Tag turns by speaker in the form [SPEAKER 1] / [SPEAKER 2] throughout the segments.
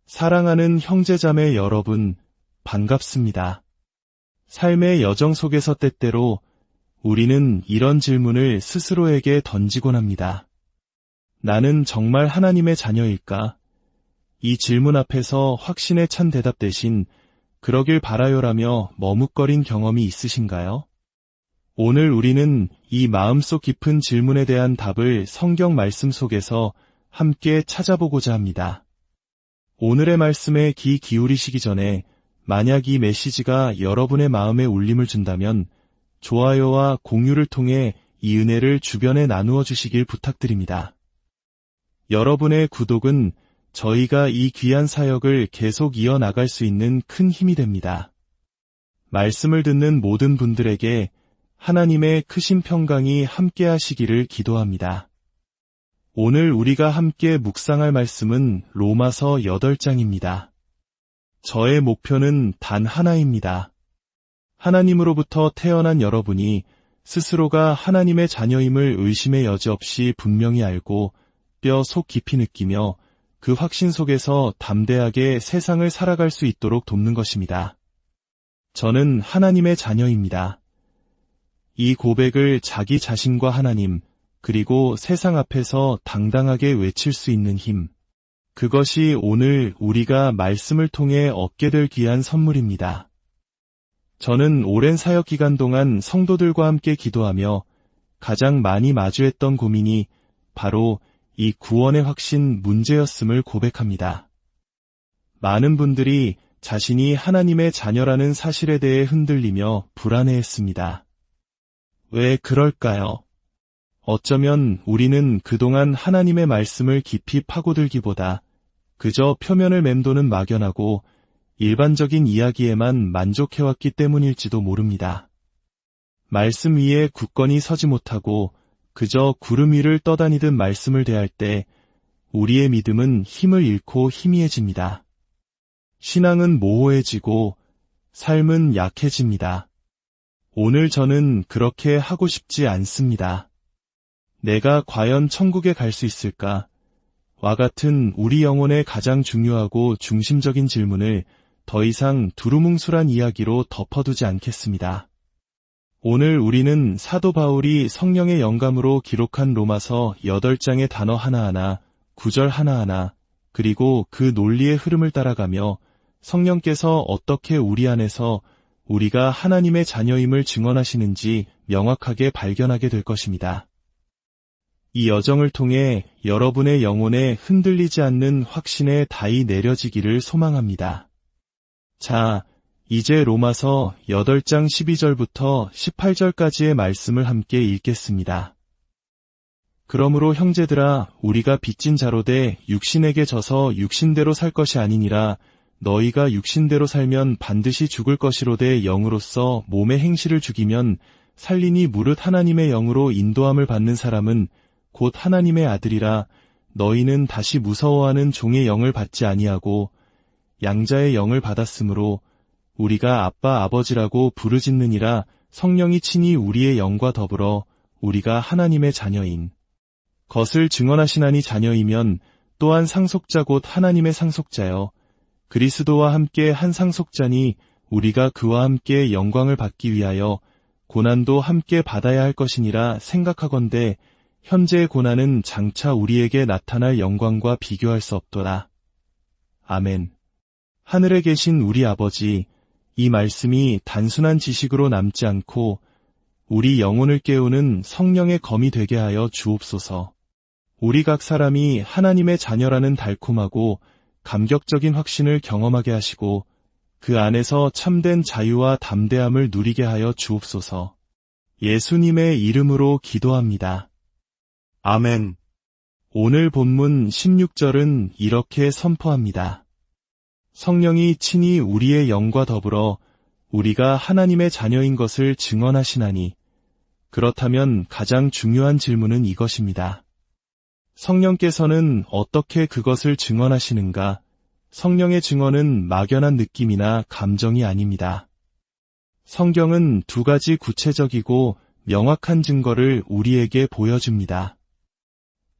[SPEAKER 1] 사랑하는 형제자매 여러분, 반갑습니다. 삶의 여정 속에서 때때로 우리는 이런 질문을 스스로에게 던지곤 합니다. 나는 정말 하나님의 자녀일까? 이 질문 앞에서 확신에 찬 대답 대신 그러길 바라요라며 머뭇거린 경험이 있으신가요? 오늘 우리는 이 마음속 깊은 질문에 대한 답을 성경 말씀 속에서 함께 찾아보고자 합니다. 오늘의 말씀에 귀 기울이시기 전에 만약 이 메시지가 여러분의 마음에 울림을 준다면 좋아요와 공유를 통해 이 은혜를 주변에 나누어 주시길 부탁드립니다. 여러분의 구독은 저희가 이 귀한 사역을 계속 이어나갈 수 있는 큰 힘이 됩니다. 말씀을 듣는 모든 분들에게 하나님의 크신 평강이 함께 하시기를 기도합니다. 오늘 우리가 함께 묵상할 말씀은 로마서 8장입니다. 저의 목표는 단 하나입니다. 하나님으로부터 태어난 여러분이 스스로가 하나님의 자녀임을 의심의 여지 없이 분명히 알고 뼈 속 깊이 느끼며 그 확신 속에서 담대하게 세상을 살아갈 수 있도록 돕는 것입니다. 저는 하나님의 자녀입니다. 이 고백을 자기 자신과 하나님, 그리고 세상 앞에서 당당하게 외칠 수 있는 힘, 그것이 오늘 우리가 말씀을 통해 얻게 될 귀한 선물입니다. 저는 오랜 사역 기간 동안 성도들과 함께 기도하며 가장 많이 마주했던 고민이 바로 이 구원의 확신 문제였음을 고백합니다. 많은 분들이 자신이 하나님의 자녀라는 사실에 대해 흔들리며 불안해했습니다. 왜 그럴까요? 어쩌면 우리는 그동안 하나님의 말씀을 깊이 파고들기보다 그저 표면을 맴도는 막연하고 일반적인 이야기에만 만족해왔기 때문일지도 모릅니다. 말씀 위에 굳건히 서지 못하고 그저 구름 위를 떠다니듯 말씀을 대할 때 우리의 믿음은 힘을 잃고 희미해집니다. 신앙은 모호해지고 삶은 약해집니다. 오늘 저는 그렇게 하고 싶지 않습니다. 내가 과연 천국에 갈 수 있을까? 와 같은 우리 영혼의 가장 중요하고 중심적인 질문을 더 이상 두루뭉술한 이야기로 덮어두지 않겠습니다. 오늘 우리는 사도 바울이 성령의 영감으로 기록한 로마서 8장의 단어 하나하나, 구절 하나하나, 그리고 그 논리의 흐름을 따라가며 성령께서 어떻게 우리 안에서 우리가 하나님의 자녀임을 증언하시는지 명확하게 발견하게 될 것입니다. 이 여정을 통해 여러분의 영혼에 흔들리지 않는 확신의 다이 내려지기를 소망합니다. 자, 이제 로마서 8장 12절부터 18절까지의 말씀을 함께 읽겠습니다. 그러므로 형제들아, 우리가 빚진 자로 돼 육신에게 져서 육신대로 살 것이 아니니라. 너희가 육신대로 살면 반드시 죽을 것이로되 영으로서 몸의 행실을 죽이면 살리니 무릇 하나님의 영으로 인도함을 받는 사람은 곧 하나님의 아들이라. 너희는 다시 무서워하는 종의 영을 받지 아니하고 양자의 영을 받았으므로 우리가 아빠 아버지라고 부르짖느니라. 성령이 친히 우리의 영과 더불어 우리가 하나님의 자녀인 것을 증언하시나니 자녀이면 또한 상속자 곧 하나님의 상속자여 그리스도와 함께 한 상속자니 우리가 그와 함께 영광을 받기 위하여 고난도 함께 받아야 할 것이니라 생각하건대 현재의 고난은 장차 우리에게 나타날 영광과 비교할 수 없도다. 아멘. 하늘에 계신 우리 아버지, 이 말씀이 단순한 지식으로 남지 않고 우리 영혼을 깨우는 성령의 검이 되게 하여 주옵소서. 우리 각 사람이 하나님의 자녀라는 달콤하고 감격적인 확신을 경험하게 하시고 그 안에서 참된 자유와 담대함을 누리게 하여 주옵소서. 예수님의 이름으로 기도합니다. 아멘. 오늘 본문 16절은 이렇게 선포합니다. 성령이 친히 우리의 영과 더불어 우리가 하나님의 자녀인 것을 증언하시나니. 그렇다면 가장 중요한 질문은 이것입니다. 성령께서는 어떻게 그것을 증언하시는가? 성령의 증언은 막연한 느낌이나 감정이 아닙니다. 성경은 두 가지 구체적이고 명확한 증거를 우리에게 보여줍니다.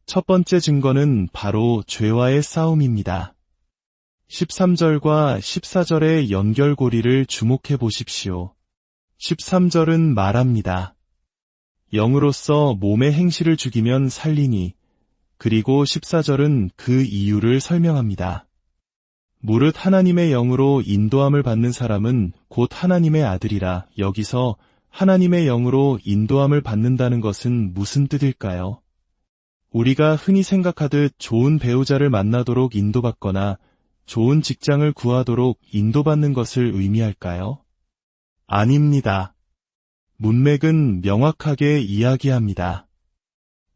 [SPEAKER 1] 첫 번째 증거는 바로 죄와의 싸움입니다. 13절과 14절의 연결고리를 주목해 보십시오. 13절은 말합니다. 영으로서 몸의 행실을 죽이면 살리니, 그리고 14절은 그 이유를 설명합니다. 무릇 하나님의 영으로 인도함을 받는 사람은 곧 하나님의 아들이라. 여기서 하나님의 영으로 인도함을 받는다는 것은 무슨 뜻일까요? 우리가 흔히 생각하듯 좋은 배우자를 만나도록 인도받거나 좋은 직장을 구하도록 인도받는 것을 의미할까요? 아닙니다. 문맥은 명확하게 이야기합니다.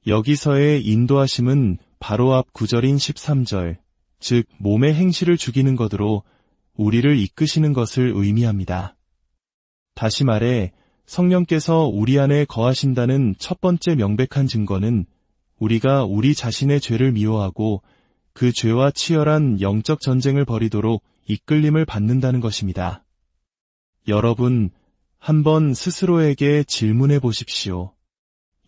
[SPEAKER 1] 여기서의 인도하심은 바로 앞 구절인 13절, 즉 몸의 행실을 죽이는 것으로 우리를 이끄시는 것을 의미합니다. 다시 말해 성령께서 우리 안에 거하신다는 첫 번째 명백한 증거는 우리가 우리 자신의 죄를 미워하고 그 죄와 치열한 영적 전쟁을 벌이도록 이끌림을 받는다는 것입니다. 여러분, 한번 스스로에게 질문해 보십시오.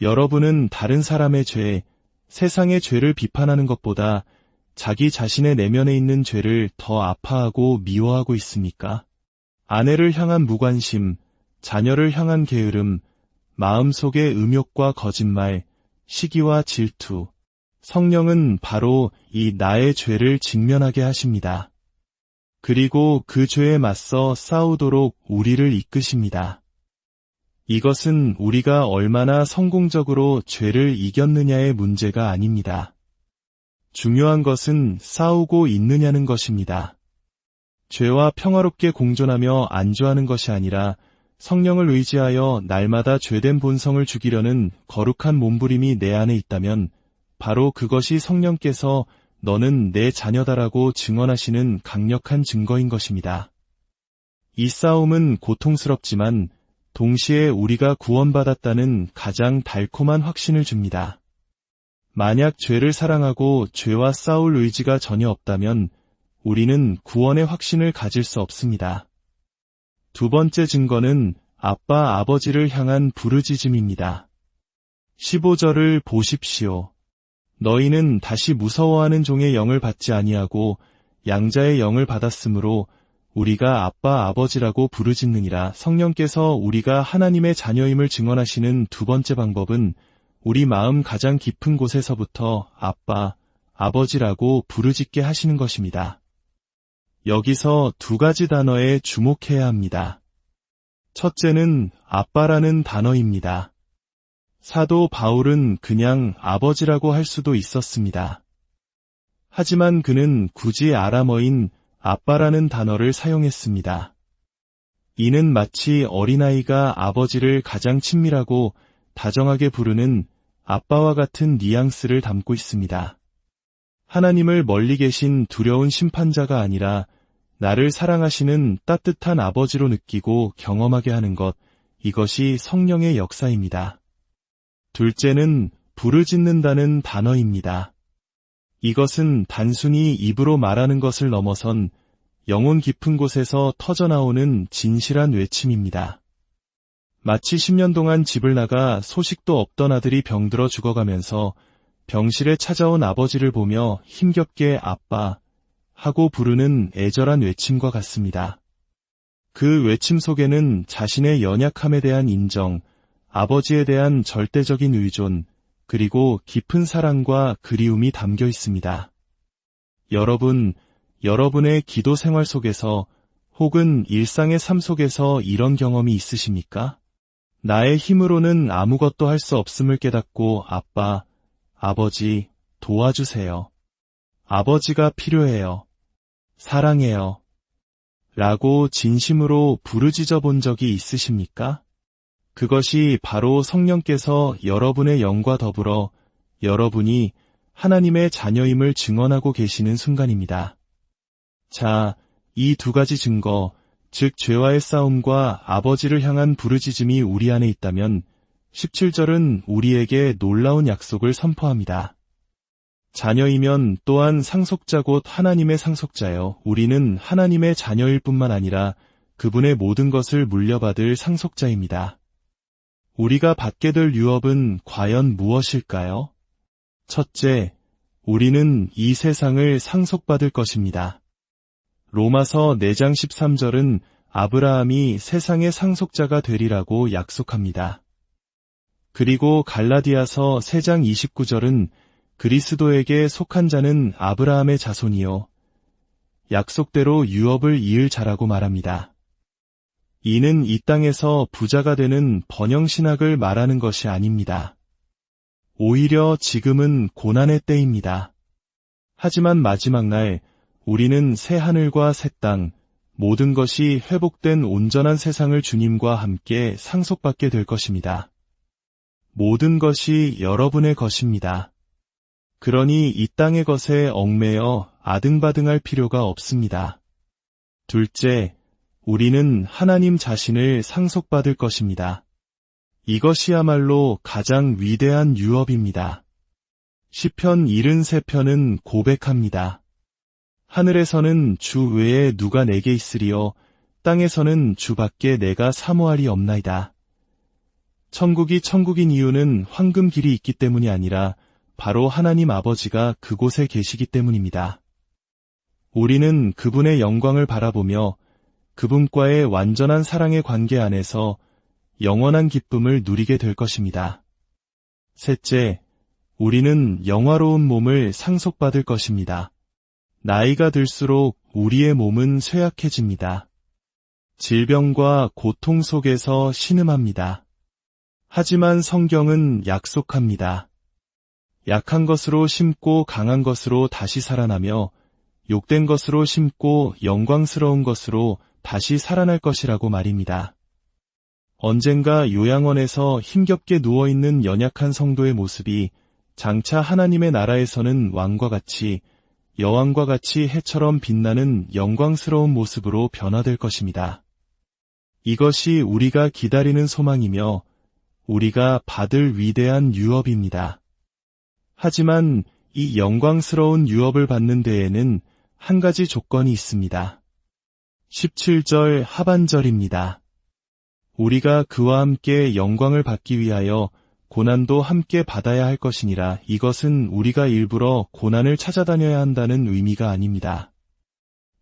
[SPEAKER 1] 여러분은 다른 사람의 죄, 세상의 죄를 비판하는 것보다 자기 자신의 내면에 있는 죄를 더 아파하고 미워하고 있습니까? 아내를 향한 무관심, 자녀를 향한 게으름, 마음속의 음욕과 거짓말, 시기와 질투. 성령은 바로 이 나의 죄를 직면하게 하십니다. 그리고 그 죄에 맞서 싸우도록 우리를 이끄십니다. 이것은 우리가 얼마나 성공적으로 죄를 이겼느냐의 문제가 아닙니다. 중요한 것은 싸우고 있느냐는 것입니다. 죄와 평화롭게 공존하며 안주하는 것이 아니라 성령을 의지하여 날마다 죄된 본성을 죽이려는 거룩한 몸부림이 내 안에 있다면 바로 그것이 성령께서 너는 내 자녀다라고 증언하시는 강력한 증거인 것입니다. 이 싸움은 고통스럽지만 동시에 우리가 구원받았다는 가장 달콤한 확신을 줍니다. 만약 죄를 사랑하고 죄와 싸울 의지가 전혀 없다면 우리는 구원의 확신을 가질 수 없습니다. 두 번째 증거는 아빠 아버지를 향한 부르짖음입니다. 15절을 보십시오. 너희는 다시 무서워하는 종의 영을 받지 아니하고 양자의 영을 받았으므로 우리가 아빠 아버지라고 부르짖느니라. 성령께서 우리가 하나님의 자녀임을 증언하시는 두 번째 방법은 우리 마음 가장 깊은 곳에서부터 아빠, 아버지라고 부르짖게 하시는 것입니다. 여기서 두 가지 단어에 주목해야 합니다. 첫째는 아빠라는 단어입니다. 사도 바울은 그냥 아버지라고 할 수도 있었습니다. 하지만 그는 굳이 아람어인 아빠라는 단어를 사용했습니다. 이는 마치 어린아이가 아버지를 가장 친밀하고 다정하게 부르는 아빠와 같은 뉘앙스를 담고 있습니다. 하나님을 멀리 계신 두려운 심판자가 아니라 나를 사랑하시는 따뜻한 아버지로 느끼고 경험하게 하는 것, 이것이 성령의 역사입니다. 둘째는 부르짖는다는 단어입니다. 이것은 단순히 입으로 말하는 것을 넘어선 영혼 깊은 곳에서 터져나오는 진실한 외침입니다. 마치 10년 동안 집을 나가 소식도 없던 아들이 병들어 죽어가면서 병실에 찾아온 아버지를 보며 힘겹게 아빠 하고 부르는 애절한 외침과 같습니다. 그 외침 속에는 자신의 연약함에 대한 인정, 아버지에 대한 절대적인 의존, 그리고 깊은 사랑과 그리움이 담겨 있습니다. 여러분, 여러분의 기도 생활 속에서 혹은 일상의 삶 속에서 이런 경험이 있으십니까? 나의 힘으로는 아무것도 할 수 없음을 깨닫고 아빠, 아버지, 도와주세요. 아버지가 필요해요. 사랑해요. 라고 진심으로 부르짖어 본 적이 있으십니까? 그것이 바로 성령께서 여러분의 영과 더불어 여러분이 하나님의 자녀임을 증언하고 계시는 순간입니다. 자, 이 두 가지 증거, 즉 죄와의 싸움과 아버지를 향한 부르짖음이 우리 안에 있다면 17절은 우리에게 놀라운 약속을 선포합니다. 자녀이면 또한 상속자 곧 하나님의 상속자여. 우리는 하나님의 자녀일 뿐만 아니라 그분의 모든 것을 물려받을 상속자입니다. 우리가 받게 될 유업은 과연 무엇일까요? 첫째, 우리는 이 세상을 상속받을 것입니다. 로마서 4장 13절은 아브라함이 세상의 상속자가 되리라고 약속합니다. 그리고 갈라디아서 3장 29절은 그리스도에게 속한 자는 아브라함의 자손이요 약속대로 유업을 이을 자라고 말합니다. 이는 이 땅에서 부자가 되는 번영신학을 말하는 것이 아닙니다. 오히려 지금은 고난의 때입니다. 하지만 마지막 날 우리는 새 하늘과 새 땅, 모든 것이 회복된 온전한 세상을 주님과 함께 상속받게 될 것입니다. 모든 것이 여러분의 것입니다. 그러니 이 땅의 것에 얽매여 아등바등할 필요가 없습니다. 둘째, 우리는 하나님 자신을 상속받을 것입니다. 이것이야말로 가장 위대한 유업입니다. 시편 73편은 고백합니다. 하늘에서는 주 외에 누가 내게 있으리요 땅에서는 주밖에 내가 사모할이 없나이다. 천국이 천국인 이유는 황금 길이 있기 때문이 아니라 바로 하나님 아버지가 그곳에 계시기 때문입니다. 우리는 그분의 영광을 바라보며 그분과의 완전한 사랑의 관계 안에서 영원한 기쁨을 누리게 될 것입니다. 셋째, 우리는 영화로운 몸을 상속받을 것입니다. 나이가 들수록 우리의 몸은 쇠약해집니다. 질병과 고통 속에서 신음합니다. 하지만 성경은 약속합니다. 약한 것으로 심고 강한 것으로 다시 살아나며 욕된 것으로 심고 영광스러운 것으로 다시 살아날 것이라고 말입니다. 언젠가 요양원에서 힘겹게 누워있는 연약한 성도의 모습이 장차 하나님의 나라에서는 왕과 같이 여왕과 같이 해처럼 빛나는 영광스러운 모습으로 변화될 것입니다. 이것이 우리가 기다리는 소망이며 우리가 받을 위대한 유업입니다. 하지만 이 영광스러운 유업을 받는 데에는 한 가지 조건이 있습니다. 17절 하반절입니다. 우리가 그와 함께 영광을 받기 위하여 고난도 함께 받아야 할 것이니라. 이것은 우리가 일부러 고난을 찾아다녀야 한다는 의미가 아닙니다.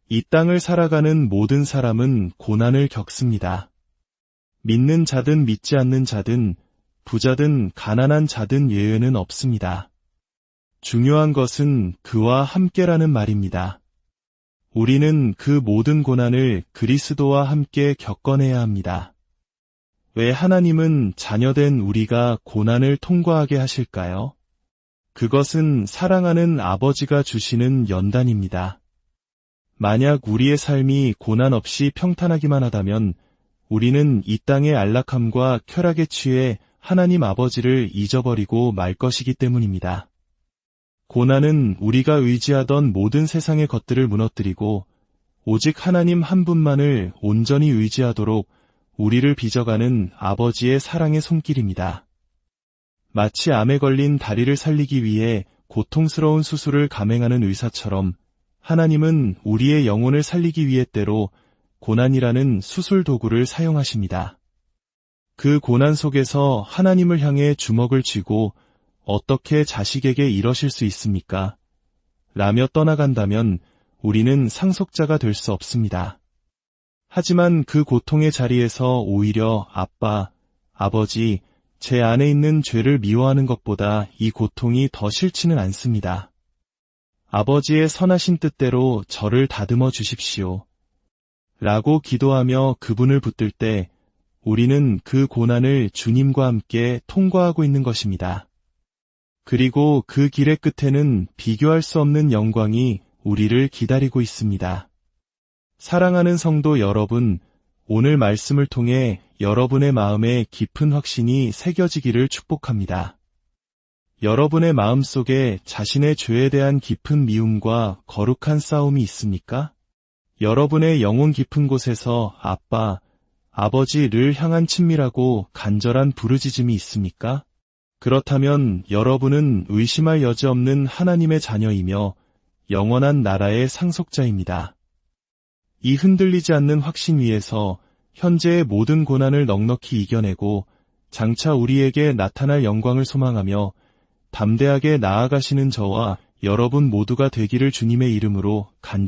[SPEAKER 1] 이 땅을 살아가는 모든 사람은 고난을 겪습니다. 믿는 자든 믿지 않는 자든 부자든 가난한 자든 예외는 없습니다. 중요한 것은 그와 함께라는 말입니다. 우리는 그 모든 고난을 그리스도와 함께 겪어내야 합니다. 왜 하나님은 자녀된 우리가 고난을 통과하게 하실까요? 그것은 사랑하는 아버지가 주시는 연단입니다. 만약 우리의 삶이 고난 없이 평탄하기만 하다면 우리는 이 땅의 안락함과 쾌락에 취해 하나님 아버지를 잊어버리고 말 것이기 때문입니다. 고난은 우리가 의지하던 모든 세상의 것들을 무너뜨리고 오직 하나님 한 분만을 온전히 의지하도록 우리를 빚어가는 아버지의 사랑의 손길입니다. 마치 암에 걸린 다리를 살리기 위해 고통스러운 수술을 감행하는 의사처럼 하나님은 우리의 영혼을 살리기 위해 때로 고난이라는 수술 도구를 사용하십니다. 그 고난 속에서 하나님을 향해 주먹을 쥐고 어떻게 자식에게 이러실 수 있습니까? 라며 떠나간다면 우리는 상속자가 될 수 없습니다. 하지만 그 고통의 자리에서 오히려 아빠, 아버지, 제 안에 있는 죄를 미워하는 것보다 이 고통이 더 싫지는 않습니다. 아버지의 선하신 뜻대로 저를 다듬어 주십시오. 라고 기도하며 그분을 붙들 때 우리는 그 고난을 주님과 함께 통과하고 있는 것입니다. 그리고 그 길의 끝에는 비교할 수 없는 영광이 우리를 기다리고 있습니다. 사랑하는 성도 여러분, 오늘 말씀을 통해 여러분의 마음에 깊은 확신이 새겨지기를 축복합니다. 여러분의 마음속에 자신의 죄에 대한 깊은 미움과 거룩한 싸움이 있습니까? 여러분의 영혼 깊은 곳에서 아빠, 아버지를 향한 친밀하고 간절한 부르짖음이 있습니까? 그렇다면 여러분은 의심할 여지 없는 하나님의 자녀이며 영원한 나라의 상속자입니다. 이 흔들리지 않는 확신 위에서 현재의 모든 고난을 넉넉히 이겨내고 장차 우리에게 나타날 영광을 소망하며 담대하게 나아가시는 저와 여러분 모두가 되기를 주님의 이름으로 간절히